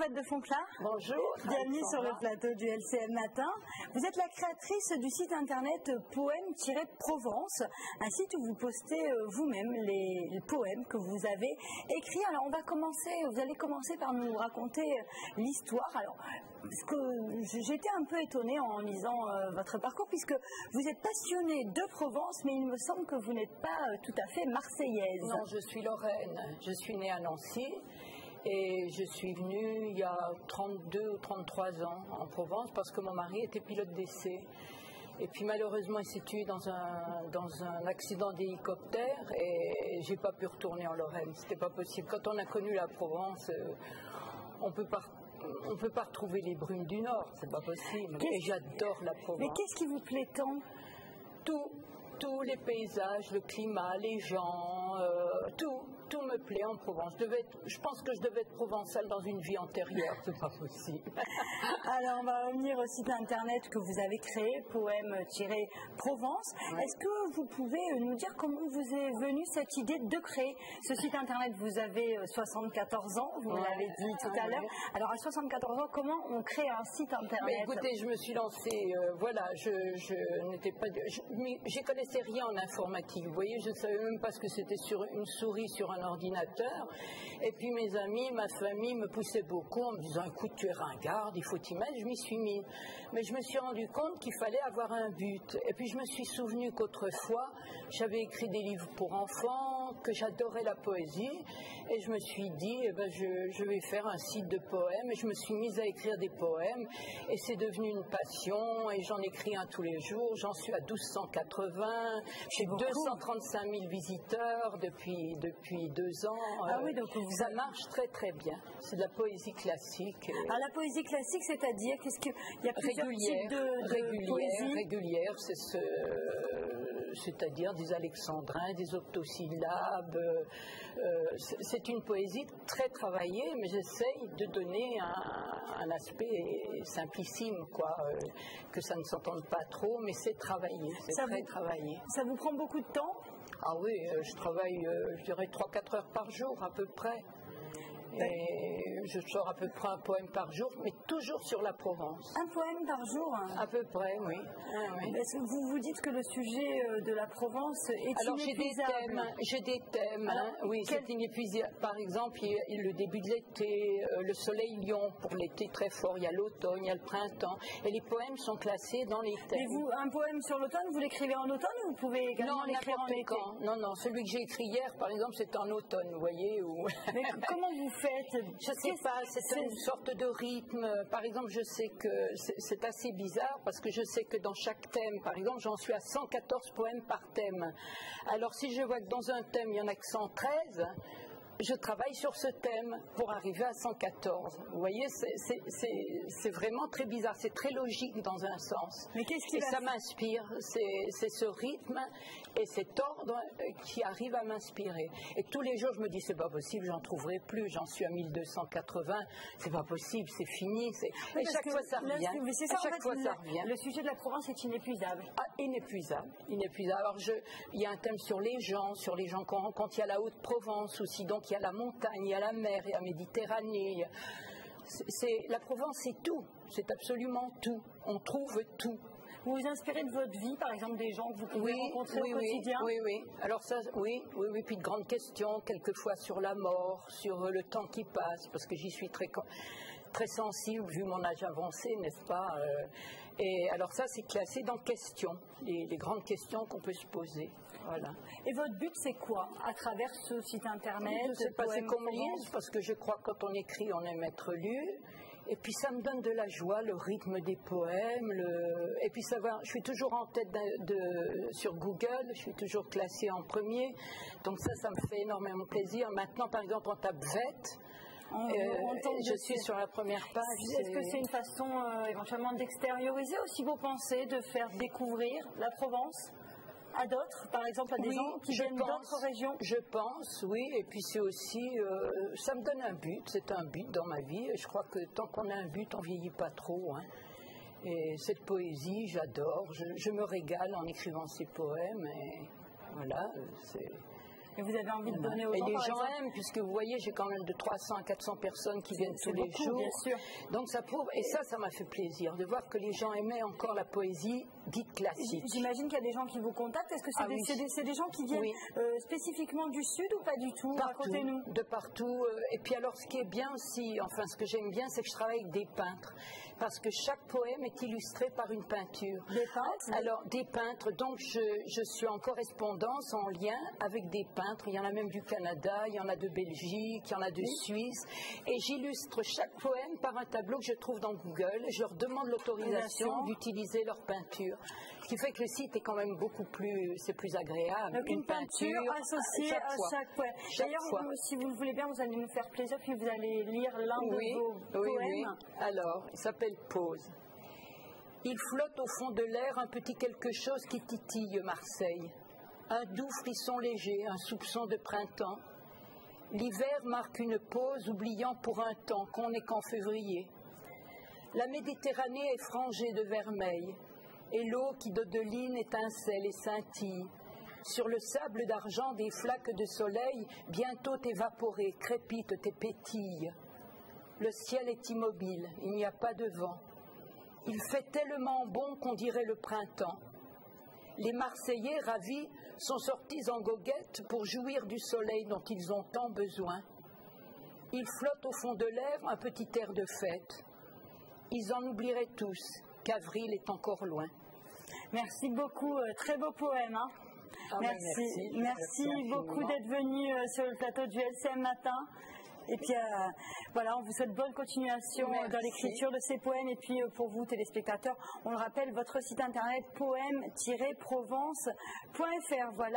Elisabeth de Fonclard. Bonjour. Bienvenue sur le plateau du LCM Matin. Vous êtes la créatrice du site internet Poèmes-Provence, un site où vous postez vous-même les poèmes que vous avez écrits. Alors vous allez commencer par nous raconter l'histoire. Alors, parce que j'étais un peu étonnée en lisant votre parcours, puisque vous êtes passionnée de Provence, mais il me semble que vous n'êtes pas tout à fait marseillaise. Non, je suis lorraine. Je suis née à Nancy et je suis venue il y a 32 ou 33 ans en Provence parce que mon mari était pilote d'essai. Et puis malheureusement, il s'est tué dans un accident d'hélicoptère et j'ai pas pu retourner en Lorraine. C'était pas possible. Quand on a connu la Provence, on peut pas retrouver les brumes du Nord, c'est pas possible. Et j'adore la Provence. Mais qu'est-ce qui vous plaît tant? Tous les paysages, le climat, les gens, tout me plaît en Provence. Je pense que je devais être provençale dans une vie antérieure, c'est pas possible. Alors on va revenir au site internet que vous avez créé, Poèmes-Provence. Ouais. Est-ce que vous pouvez nous dire comment vous est venue cette idée de créer ce site internet? Vous avez 74 ans, vous l'avez dit tout à l'heure. Alors à 74 ans, comment on crée un site internet? Mais écoutez, je me suis lancée, je n'étais pas... J'y connaissais rien en informatique, vous voyez, je ne savais même pas ce que c'était sur une souris sur un ordinateur. Et puis mes amis, ma famille me poussaient beaucoup en me disant écoute, tu es ringarde, il faut t'y mettre. Je m'y suis mise. Mais je me suis rendu compte qu'il fallait avoir un but. Et puis je me suis souvenu qu'autrefois, j'avais écrit des livres pour enfants, que j'adorais la poésie. Et je me suis dit, je vais faire un site de poèmes. Et je me suis mise à écrire des poèmes. Et c'est devenu une passion. Et j'en écris un tous les jours. J'en suis à 1280. J'ai 235 000 visiteurs depuis 2 ans. Ah oui, donc ça marche très très bien. C'est de la poésie classique. Alors la poésie classique, c'est-à-dire qu'est-ce qu'il y a plusieurs types de poésie régulière, c'est-à-dire des alexandrins, des octosyllabes. C'est une poésie très travaillée, mais j'essaye de donner un aspect simplissime, que ça ne s'entende pas trop, mais c'est travaillé, c'est très travaillé. Ça vous prend beaucoup de temps? Ah oui, je travaille, je dirais 3-4 heures par jour à peu près. Et je sors à peu près un poème par jour, mais toujours sur la Provence. Un poème par jour? À peu près, oui. Vous vous dites que le sujet de la Provence est inépuisable. J'ai des thèmes, oui, c'est inépuisable. Par exemple, il y a le début de l'été, le soleil lion pour l'été très fort, il y a l'automne, il y a le printemps, et les poèmes sont classés dans les thèmes. Et vous, un poème sur l'automne, vous l'écrivez en automne ou vous pouvez également l'écrire en été? Non, celui que j'ai écrit hier, par exemple, c'est en automne, vous voyez. Mais comment vous faites? Je sais pas, c'est une sorte de rythme. Par exemple, je sais que c'est assez bizarre parce que je sais que dans chaque thème, par exemple, j'en suis à 114 poèmes par thème. Alors si je vois que dans un thème, il y en a que 113, je travaille sur ce thème pour arriver à 114. Vous voyez, c'est vraiment très bizarre. C'est très logique dans un sens. Mais qu'est-ce qui ça m'inspire. C'est ce rythme et cet ordre qui arrive à m'inspirer. Et tous les jours, je me dis, c'est pas possible, j'en trouverai plus. J'en suis à 1280. C'est pas possible, c'est fini. Et chaque fois, ça revient. Ça revient. Le sujet de la Provence est inépuisable. Ah, inépuisable. Alors, il y a un thème sur les gens qu'on rencontre. Il y a la Haute-Provence aussi. Donc, il y a la montagne, il y a la mer, il y a la Méditerranée. La Provence, c'est tout. C'est absolument tout. On trouve tout. Vous vous inspirez de votre vie, par exemple, des gens que vous pouvez rencontrer au quotidien? Oui. Alors ça, oui. Puis de grandes questions, quelquefois sur la mort, sur le temps qui passe, parce que j'y suis très sensible, vu mon âge avancé, n'est-ce pas? Et alors ça, c'est classé dans questions, les grandes questions qu'on peut se poser. Voilà. Et votre but, c'est quoi à travers ce site internet? Je ne sais pas, c'est qu'on me lise, parce que je crois que quand on écrit, on aime être lu. Et puis ça me donne de la joie, le rythme des poèmes. Et puis savoir, je suis toujours en tête sur Google, je suis toujours classée en premier. Donc ça me fait énormément plaisir. Maintenant, par exemple, on tape VET. Je suis sur la première page. Est-ce que c'est une façon éventuellement d'extérioriser aussi vos pensées, de faire découvrir la Provence à d'autres, par exemple à des gens qui viennent d'autres régions? Je pense, oui, et puis c'est aussi, ça me donne un but, c'est un but dans ma vie, et je crois que tant qu'on a un but, on vieillit pas trop. Et cette poésie, j'adore, je me régale en écrivant ces poèmes, et voilà, Et vous avez envie de donner aux gens. Et gens, les gens aiment, puisque vous voyez, j'ai quand même de 300 à 400 personnes qui viennent tous les jours. Bien sûr. Donc ça prouve, et ça m'a fait plaisir, de voir que les gens aimaient encore la poésie dite classique. J'imagine qu'il y a des gens qui vous contactent. Est-ce que c'est des gens qui viennent spécifiquement du Sud ou pas du tout? Racontez-nous. De partout. Et puis alors, ce qui est bien aussi, enfin ce que j'aime bien, c'est que je travaille avec des peintres. Parce que chaque poème est illustré par une peinture. Des peintres? Alors, des peintres. Donc, je suis en correspondance, en lien avec des peintres. Il y en a même du Canada, il y en a de Belgique, il y en a de Suisse. Et j'illustre chaque poème par un tableau que je trouve dans Google. Je leur demande l'autorisation d'utiliser leur peinture. Ce qui fait que le site est quand même beaucoup plus, c'est plus agréable. Donc, une peinture associée à chaque poème. D'ailleurs, si vous le voulez bien, vous allez nous faire plaisir, puis vous allez lire l'un de vos poèmes. Oui. Alors, il s'appelle Pause. Il flotte au fond de l'air un petit quelque chose qui titille Marseille. Un doux frisson léger, un soupçon de printemps. L'hiver marque une pause, oubliant pour un temps qu'on n'est qu'en février. La Méditerranée est frangée de vermeil, et l'eau qui dodeline étincelle et scintille. Sur le sable d'argent des flaques de soleil, bientôt évaporées, crépitent et pétillent. Le ciel est immobile, il n'y a pas de vent. Il fait tellement bon qu'on dirait le printemps. Les Marseillais ravis sont sortis en goguette pour jouir du soleil dont ils ont tant besoin. Ils flottent au fond de l'air un petit air de fête. Ils en oublieraient tous qu'avril est encore loin. Merci beaucoup, très beau poème. Hein. Merci beaucoup d'être venu sur le plateau du LCM Matin. Et puis voilà, on vous souhaite bonne continuation dans l'écriture de ces poèmes. Et puis pour vous, téléspectateurs, on le rappelle, votre site internet poème-provence.fr. Voilà.